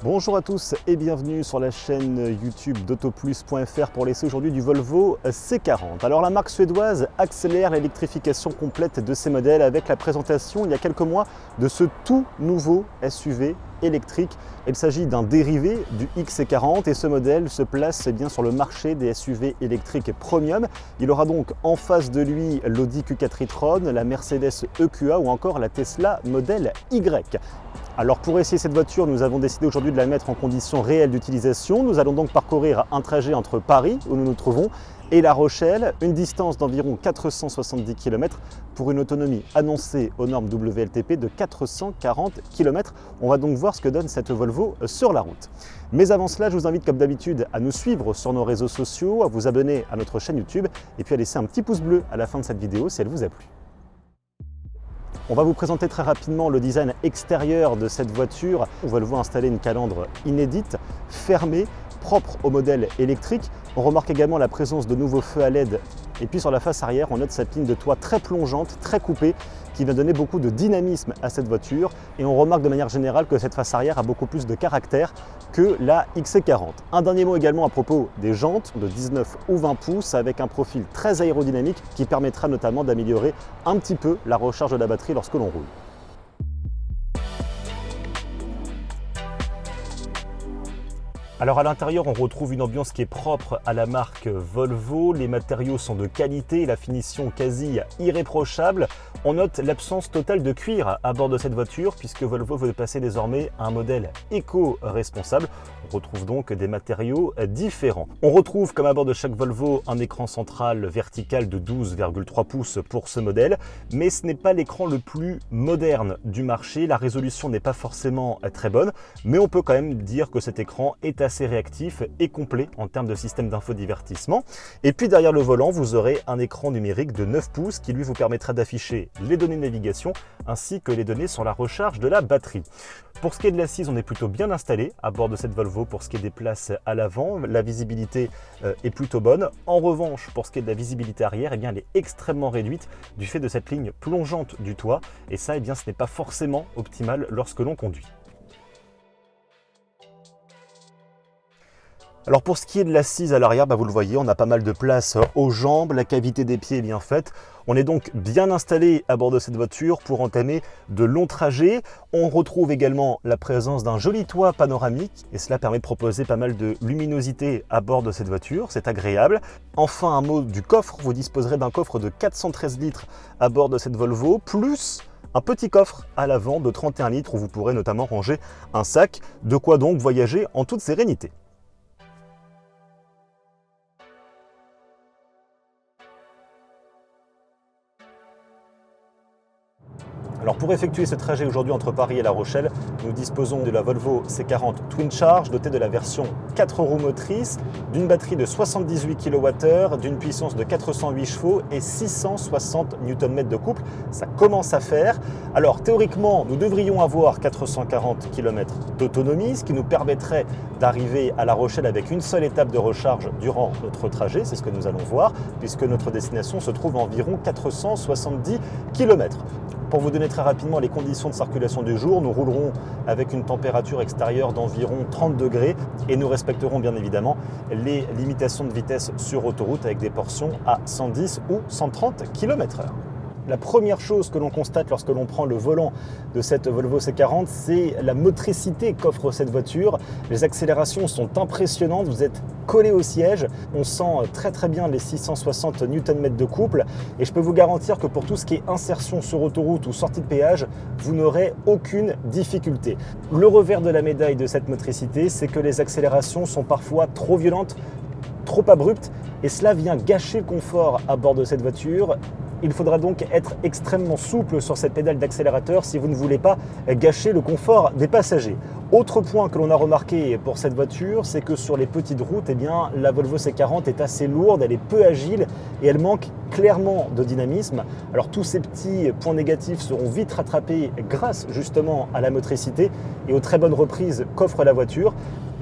Bonjour à tous et bienvenue sur la chaîne YouTube d'autoplus.fr pour l'essai aujourd'hui du Volvo C40. Alors la marque suédoise accélère l'électrification complète de ses modèles avec la présentation il y a quelques mois de ce tout nouveau SUV électrique. Il s'agit d'un dérivé du XC40 et ce modèle se place bien sur le marché des SUV électriques premium. Il aura donc en face de lui l'Audi Q4 e-tron, la Mercedes EQA ou encore la Tesla Model Y. Alors pour essayer cette voiture, nous avons décidé aujourd'hui de la mettre en conditions réelles d'utilisation. Nous allons donc parcourir un trajet entre Paris, où nous nous trouvons, et La Rochelle, une distance d'environ 470 km pour une autonomie annoncée aux normes WLTP de 440 km. On va donc voir ce que donne cette Volvo sur la route. Mais avant cela, je vous invite comme d'habitude à nous suivre sur nos réseaux sociaux, à vous abonner à notre chaîne YouTube et puis à laisser un petit pouce bleu à la fin de cette vidéo si elle vous a plu. On va vous présenter très rapidement le design extérieur de cette voiture. Volvo a installé une calandre inédite, fermée, propre au modèle électrique. On remarque également la présence de nouveaux feux à LED. Et puis sur la face arrière, on note cette ligne de toit très plongeante, très coupée, qui va donner beaucoup de dynamisme à cette voiture. Et on remarque de manière générale que cette face arrière a beaucoup plus de caractère que la XC40. Un dernier mot également à propos des jantes de 19 ou 20 pouces avec un profil très aérodynamique qui permettra notamment d'améliorer un petit peu la recharge de la batterie lorsque l'on roule. Alors à l'intérieur, on retrouve une ambiance qui est propre à la marque Volvo. Les matériaux sont de qualité, la finition quasi irréprochable. On note l'absence totale de cuir à bord de cette voiture puisque Volvo veut passer désormais à un modèle éco-responsable. On retrouve donc des matériaux différents. On retrouve comme à bord de chaque Volvo un écran central vertical de 12,3 pouces pour ce modèle, mais ce n'est pas l'écran le plus moderne du marché. La résolution n'est pas forcément très bonne, mais on peut quand même dire que cet écran est assez réactif et complet en termes de système d'infodivertissement. Et puis derrière le volant, vous aurez un écran numérique de 9 pouces qui lui vous permettra d'afficher les données de navigation ainsi que les données sur la recharge de la batterie. Pour ce qui est de l'assise, on est plutôt bien installé à bord de cette Volvo pour ce qui est des places à l'avant. La visibilité est plutôt bonne. En revanche, pour ce qui est de la visibilité arrière, elle est extrêmement réduite du fait de cette ligne plongeante du toit. Et ça, ce n'est pas forcément optimal lorsque l'on conduit. Alors pour ce qui est de l'assise à l'arrière, vous le voyez, on a pas mal de place aux jambes, la cavité des pieds est bien faite. On est donc bien installé à bord de cette voiture pour entamer de longs trajets. On retrouve également la présence d'un joli toit panoramique et cela permet de proposer pas mal de luminosité à bord de cette voiture, c'est agréable. Enfin, un mot du coffre, vous disposerez d'un coffre de 413 litres à bord de cette Volvo, plus un petit coffre à l'avant de 31 litres où vous pourrez notamment ranger un sac, de quoi donc voyager en toute sérénité. Alors pour effectuer ce trajet aujourd'hui entre Paris et La Rochelle, nous disposons de la Volvo C40 Twin Charge dotée de la version 4 roues motrices, d'une batterie de 78 kWh, d'une puissance de 408 chevaux et 660 Nm de couple. Ça commence à faire. Alors théoriquement, nous devrions avoir 440 km d'autonomie, ce qui nous permettrait d'arriver à La Rochelle avec une seule étape de recharge durant notre trajet. C'est ce que nous allons voir, puisque notre destination se trouve à environ 470 km. Pour vous donner très rapidement les conditions de circulation du jour, nous roulerons avec une température extérieure d'environ 30 degrés et nous respecterons bien évidemment les limitations de vitesse sur autoroute avec des portions à 110 ou 130 km/h. La première chose que l'on constate lorsque l'on prend le volant de cette Volvo C40, c'est la motricité qu'offre cette voiture. Les accélérations sont impressionnantes, vous êtes collé au siège, on sent très bien les 660 Nm de couple et je peux vous garantir que pour tout ce qui est insertion sur autoroute ou sortie de péage, vous n'aurez aucune difficulté. Le revers de la médaille de cette motricité, c'est que les accélérations sont parfois trop violentes, trop abruptes et cela vient gâcher le confort à bord de cette voiture. Il faudra donc être extrêmement souple sur cette pédale d'accélérateur si vous ne voulez pas gâcher le confort des passagers. Autre point que l'on a remarqué pour cette voiture, c'est que sur les petites routes, la Volvo C40 est assez lourde, elle est peu agile et elle manque clairement de dynamisme. Alors tous ces petits points négatifs seront vite rattrapés grâce justement à la motricité et aux très bonnes reprises qu'offre la voiture.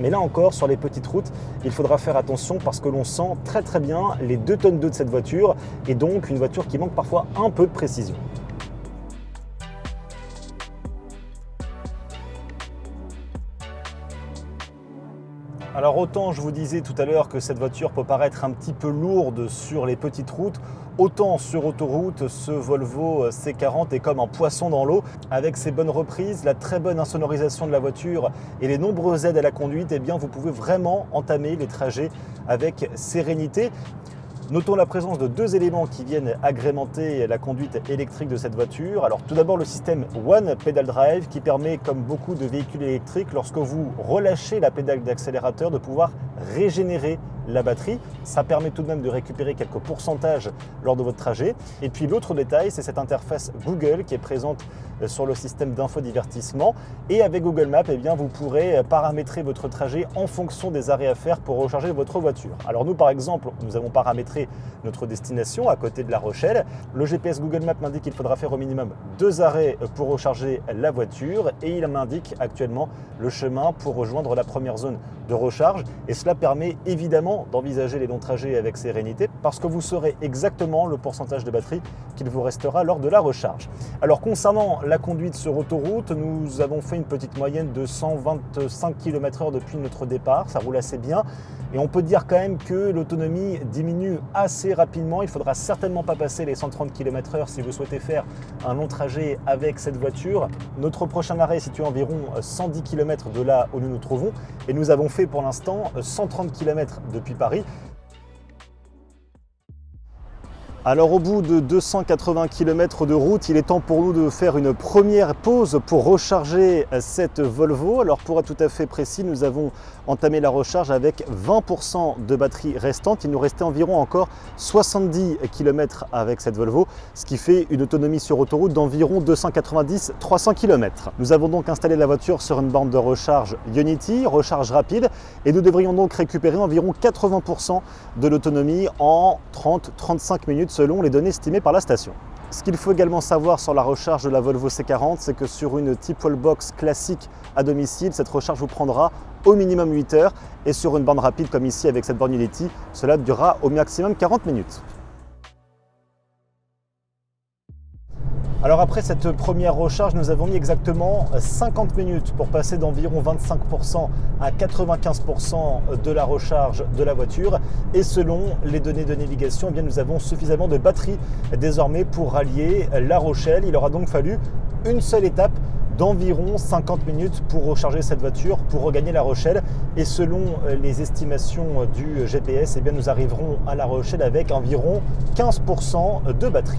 Mais là encore, sur les petites routes, il faudra faire attention parce que l'on sent très bien les 2,2 tonnes de cette voiture et donc une voiture qui manque parfois un peu de précision. Alors autant je vous disais tout à l'heure que cette voiture peut paraître un petit peu lourde sur les petites routes, autant sur autoroute, ce Volvo C40 est comme un poisson dans l'eau. Avec ses bonnes reprises, la très bonne insonorisation de la voiture et les nombreuses aides à la conduite, eh bien vous pouvez vraiment entamer les trajets avec sérénité. Notons la présence de deux éléments qui viennent agrémenter la conduite électrique de cette voiture. Alors tout d'abord le système One Pedal Drive qui permet, comme beaucoup de véhicules électriques, lorsque vous relâchez la pédale d'accélérateur, de pouvoir régénérer la batterie. Ça permet tout de même de récupérer quelques pourcentages lors de votre trajet. Et puis l'autre détail, c'est cette interface Google qui est présente sur le système d'infodivertissement. Et avec Google Maps, eh bien, vous pourrez paramétrer votre trajet en fonction des arrêts à faire pour recharger votre voiture. Alors nous, par exemple, nous avons paramétré notre destination à côté de La Rochelle. Le GPS Google Maps m'indique qu'il faudra faire au minimum 2 arrêts pour recharger la voiture et il m'indique actuellement le chemin pour rejoindre la première zone de recharge. Et cela permet évidemment d'envisager les longs trajets avec sérénité parce que vous saurez exactement le pourcentage de batterie qu'il vous restera lors de la recharge. Alors concernant la conduite sur autoroute, nous avons fait une petite moyenne de 125 km/h depuis notre départ, ça roule assez bien. Et on peut dire quand même que l'autonomie diminue assez rapidement. Il ne faudra certainement pas passer les 130 km/h si vous souhaitez faire un long trajet avec cette voiture. Notre prochain arrêt est situé à environ 110 km de là où nous nous trouvons. Et nous avons fait pour l'instant 130 km depuis Paris. Alors au bout de 280 km de route, il est temps pour nous de faire une première pause pour recharger cette Volvo. Alors pour être tout à fait précis, nous avons entamé la recharge avec 20% de batterie restante. Il nous restait environ encore 70 km avec cette Volvo, ce qui fait une autonomie sur autoroute d'environ 290-300 km. Nous avons donc installé la voiture sur une borne de recharge Ionity, recharge rapide, et nous devrions donc récupérer environ 80% de l'autonomie en 30-35 minutes selon les données estimées par la station. Ce qu'il faut également savoir sur la recharge de la Volvo C40, c'est que sur une type wallbox classique à domicile, cette recharge vous prendra au minimum 8 heures et sur une borne rapide comme ici avec cette borne Ionity, cela durera au maximum 40 minutes. Alors après cette première recharge, nous avons mis exactement 50 minutes pour passer d'environ 25% à 95% de la recharge de la voiture. Et selon les données de navigation, eh bien, nous avons suffisamment de batterie désormais pour rallier La Rochelle. Il aura donc fallu une seule étape d'environ 50 minutes pour recharger cette voiture, pour regagner La Rochelle. Et selon les estimations du GPS, eh bien, nous arriverons à La Rochelle avec environ 15% de batterie.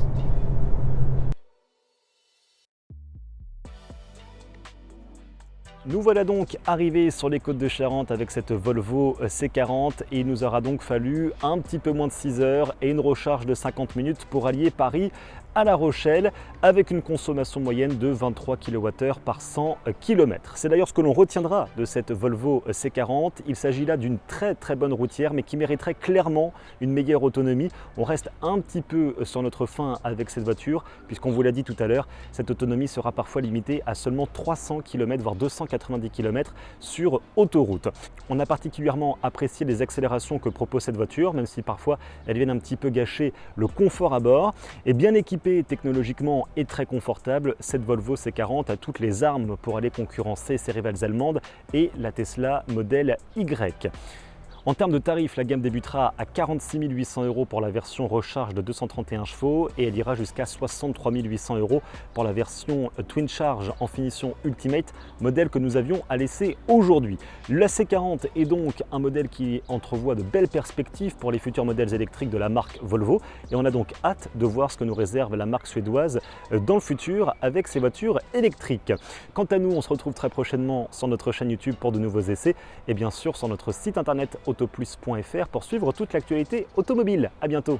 Nous voilà donc arrivés sur les côtes de Charente avec cette Volvo C40 et il nous aura donc fallu un petit peu moins de 6 heures et une recharge de 50 minutes pour allier Paris à La Rochelle avec une consommation moyenne de 23 kWh par 100 km. C'est d'ailleurs ce que l'on retiendra de cette Volvo C40. Il s'agit là d'une très bonne routière mais qui mériterait clairement une meilleure autonomie. On reste un petit peu sur notre faim avec cette voiture puisqu'on vous l'a dit tout à l'heure, cette autonomie sera parfois limitée à seulement 300 km voire 290 km sur autoroute. On a particulièrement apprécié les accélérations que propose cette voiture, même si parfois elles viennent un petit peu gâcher le confort à bord. Et bien équipée technologiquement et très confortable, cette Volvo C40 a toutes les armes pour aller concurrencer ses rivales allemandes et la Tesla Model Y. En termes de tarifs, la gamme débutera à 46 800 € pour la version recharge de 231 chevaux et elle ira jusqu'à 63 800 € pour la version Twin Charge en finition Ultimate, modèle que nous avions à laisser aujourd'hui. La C40 est donc un modèle qui entrevoit de belles perspectives pour les futurs modèles électriques de la marque Volvo et on a donc hâte de voir ce que nous réserve la marque suédoise dans le futur avec ses voitures électriques. Quant à nous, on se retrouve très prochainement sur notre chaîne YouTube pour de nouveaux essais et bien sûr sur notre site internet autoplus.fr pour suivre toute l'actualité automobile. À bientôt.